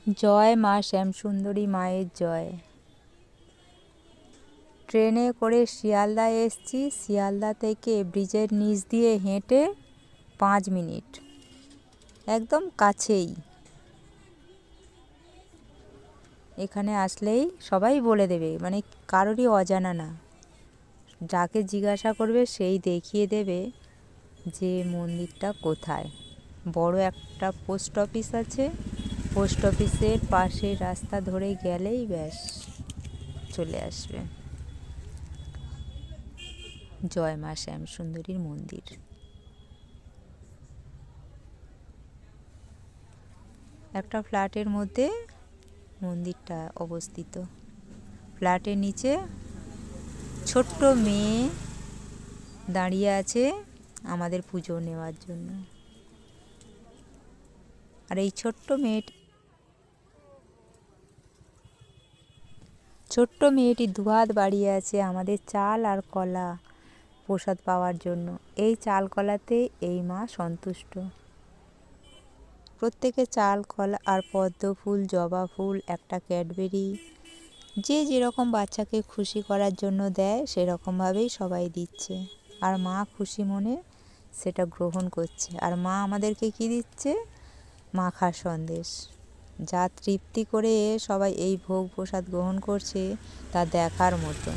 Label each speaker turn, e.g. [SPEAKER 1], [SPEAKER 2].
[SPEAKER 1] জয় মা শ্যামসুন্দরী মায়ের জয়। ট্রেনে করে শিয়ালদা এসছি। শিয়ালদা থেকে ব্রিজের নিচ দিয়ে হেঁটে 5 মিনিট, একদম কাছেই। এখানে আসলেই সবাই বলে দেবে, মানে কারোরই অজানা না। যাকে জিজ্ঞাসা করবে সেই দেখিয়ে দেবে যে মন্দিরটা কোথায়। বড় একটা পোস্ট অফিস আছে, পোস্ট অফিসের পাশে রাস্তা ধরে গেলেই ব্যাস চলে আসবে জয় মা শ্যামসুন্দরীর মন্দির। একটা ফ্ল্যাটের মধ্যে মন্দিরটা অবস্থিত। ফ্ল্যাটের নিচে ছোট্ট মেয়ে দাঁড়িয়ে আছে আমাদের পুজো নেওয়ার জন্য। আর এই ছোট্ট মেয়েটি দুহাত বাড়িয়ে আছে আমাদের চাল আর কলা প্রসাদ পাওয়ার জন্য। এই চাল কলাতে এই মা সন্তুষ্ট। প্রত্যেকে চাল কলা আর পদ্ম ফুল, জবা ফুল, একটা ক্যাডবেরি, যে যেরকম বাচ্চাকে খুশি করার জন্য দেয় সেরকমভাবেই সবাই দিচ্ছে। আর মা খুশি মনে সেটা গ্রহণ করছে। আর মা আমাদেরকে কি দিচ্ছে? মাখা সন্দেশ। যা তৃপ্তি করে সবাই এই ভোগ প্রসাদ গ্রহণ করছে তা দেখার মতো।